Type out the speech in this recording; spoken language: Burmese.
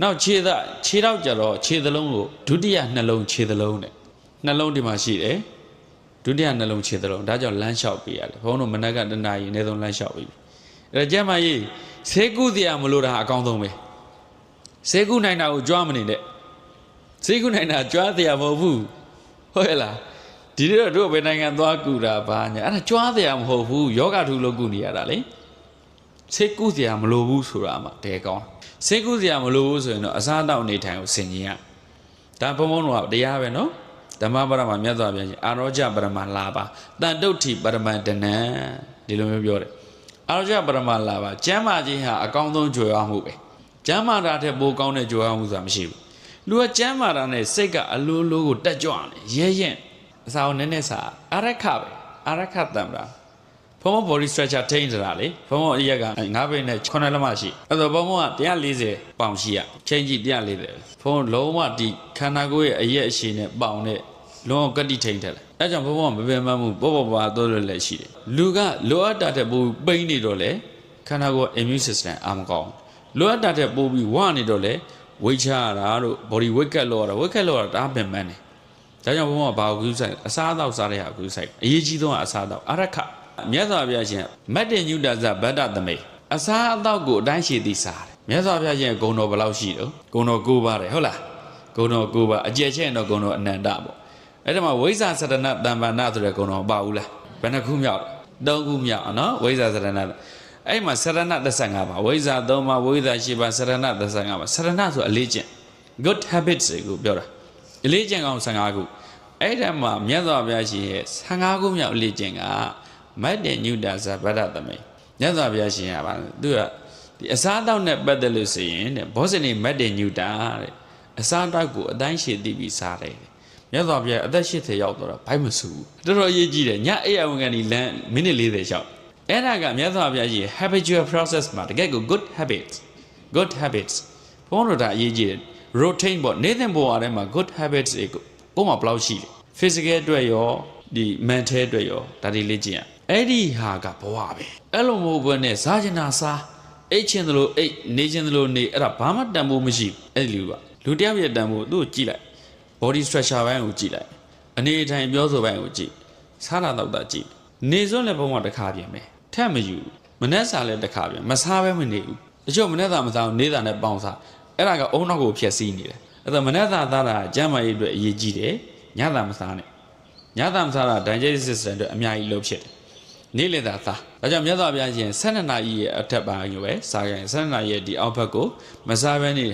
နောက်ခြေတော့ကြတော့ခြေသလုံးကိုဒုတိယနှလုံးခြေသလုံးနဲ့နှလုံးဒီမှာရှိတယ်ဒုတိယနှလုံးခြေသလုံးဒါကြောင့်လမ်းလျှောက်ပေးရတယ်ဘုန်းတို့မနက်ကတနာရီအနည်းဆုံးလမ်းလျှောက်ပေးပြီအဲ့ဒါကျမကြီးဆေးကုတရားမလို့တာအကောင်းဆုံးပဲဆေးကုနိုင်တာကိုကြွားမနေနဲ့ဆေးကုနိုင်တာကြွားတရားမဟုတ်ဘူးဟုတ်ရဲ့လားဒီတော့တို့ဘယ်နိုင်ငံသွားကူတာဘာညာအဲ့ဒါကြွားတရားမဟုတ်ဘူးယောဂထုလို့ကူနေရတာလေဆေးကုတရားမလို့ဘူးဆိုတာမှတဲကောင်းဆေးကုတရားမလို့ဘူးဆိုရင်တော့အစားအသောက်နေထိုင်ကိုဆင်ခြင်ရဒါဘုံဘုံတို့ကတရားပဲနော်ဓမ္မပရမမြတ်စွာဘုရားရှင်အာရောဂပရမလာပါတန်တုဋ္ဌိပရမတဏံဒီလိုမျိုးပြောတယ်အာရောဂပရမလာပါကျမ်းမာခြင်းဟာအကောင်းဆုံးကြွယ်ဝမှုပဲကျမ်းမာတာထက်ပိုကောင်းတဲ့ကြွယ်ဝမှုဆိုတာမရှိဘူးလူကကျမ်းမာတာနဲ့စိတ်ကအလိုလိုကိုတက်ကြွတယ်ရဲရင်အစာကိုနည်းနည်းစားအာရခပဲအာရခတံတာဘုံဘ body structure ထိန်းတာလေဘုံဘအရက်က9ဘိတ်နဲ့9လက်မရှိအဲ့တော့ဘုံဘက140ပေါင်ရှိရချိန်ကြည့်140ဘုံလုံးဝဒီခန္ဓာကိုယ်ရဲ့အရက်အရှိနဲ့ပေါင်နဲ့လုံးဝကတိထိန်းတယ်အဲကြောင့်ဘုံဘမပင်မမှုပေါ့ပေါ့ပါတော့လည်းရှိတယ်လူကလိုအပ်တာတဲ့ပိုးပိန်းနေတော့လေခန္ဓာကိုယ် immune system အာမကောင်းလိုအပ်တာတဲ့ပိုးပြီးဝနေတော့လေဝိတ်ချရတာတို့ body weight ကလောရတာ weight ကလောရတာဒါပင်ပန်းတယ်ဒါကြောင့်ဘုံဘဘာကိုကူးဆိုင်အစားအသောက်စားတဲ့ဟာကူးဆိုင်အရေးကြီးဆုံးကအစားအသောက်အာရခမြတ်စွာဘုရားရှင်မတ္တညုတဇဗတ္တသမိအစားအသောက်ကိုအတိုင်းရှိသည်စားတယ်မြတ်စွာဘုရားရှင်ဂုဏ်တော်ဘယ်လောက်ရှိတော့ဂုဏ်တော်9ပါးတယ်ဟုတ်လားဂုဏ်တော်9ပါးအကျယ်ချက်တော့ဂုဏ်တော်အနန္တပေါ့အဲ့ဒါမှာဝိဇ္ဇာစရဏတမ္ပန္နဆိုတဲ့ဂုဏ်တော်မပါဘူးလားဘယ်နှခုမြောက်3ခုမြောက်နော်ဝိဇ္ဇာစရဏအဲ့မှာစရဏ35ပါဝိဇ္ဇာ3ပါဝိဇ္ဇာ10ပါစရဏ35ပါစရဏဆိုအလေးကျင့် good habits ကိုပြောတာအလေးကျင့်ကောင်15ခုအဲ့ဒါမှာမြတ်စွာဘုရားရှင်ရဲ့15ခုမြောက်အလေးကျင့်ကမတ္တညုတဇဗတ္တသမိမြတ်စွာဘုရားရှင်ကပါသူကဒီအစားအသောက်နဲ့ပတ်သက်လို့ဆိုရင်တဲ့ဘောဇနိမတ္တညုတာတဲ့အစားအသောက်ကိုအတိုင်းရှည်သိပြီးစားတယ်မြတ်စွာဘုရားအသက်80ရောက်တော့ဘိုက်မဆူဘူးတော်တော်အရေးကြီးတယ်ညအိယာဝန်ကနေလမ်းမိနစ်40လျှောက်အဲ့ဒါကမြတ်စွာဘုရားရှင် habitual process မှာတကယ်ကို good habits ဘုန်းတော်ဒါအရေးကြီးတယ် routine ပေါ့နေတဲ့ဘဝထဲမှာ good habits တွေကိုဘယ်မှာဘယ်လောက်ရှိလဲ physical အတွက်ရောဒီ mental အတွက်ရောဒါတွေလေ့ကျင့်ရအဲ့ဒီဟာကဘဝပဲအဲ့လိုမဟုတ်ဘဲနဲ့စားချင်တာစားအိတ်ချင်သလိုအိတ်နေချင်သလိုနေအဲ့ဒါဘာမှတန်ဖိုးမရှိဘူးအဲ့ဒီလူတယောက်ရဲ့တန်ဖိုးသူ့ကိုကြည့်လိုက် body structure ဘိုင်းကိုကြည့်လိုက်အနေအထိုင်ပြောဆိုဘိုင်းကိုကြည့်စားတာတော့တာကြည့်နေစွန်းလည်းဘုံမှာတစ်ခါပြင်မယ်ထက်မယူမနှက်စားလည်းတစ်ခါပြင်မစားဘဲမနေဘူးတချို့မနှက်စားမစားဘူးနေတာနဲ့ပေါင်းစားအဲ့ဒါကအုံနောက်ကိုဖျက်ဆီးနေတယ်အဲ့တော့မနှက်စားသားတာကျန်းမာရေးအတွက်အရေးကြီးတယ်ညတာမစားနဲ့ညတာမစားတာ digestive system အတွက်အများကြီးလုပ်ဖြစ်တယ်နေ့လေသာသားဒါကြောင့်မြတ်စွာဘုရားရှင်12နာရီရဲ့အထက်ပိုင်းကိုပဲစားရင်12နာရီရဲ့ဒီအောက်ဘက်ကိုမစားဘဲနေ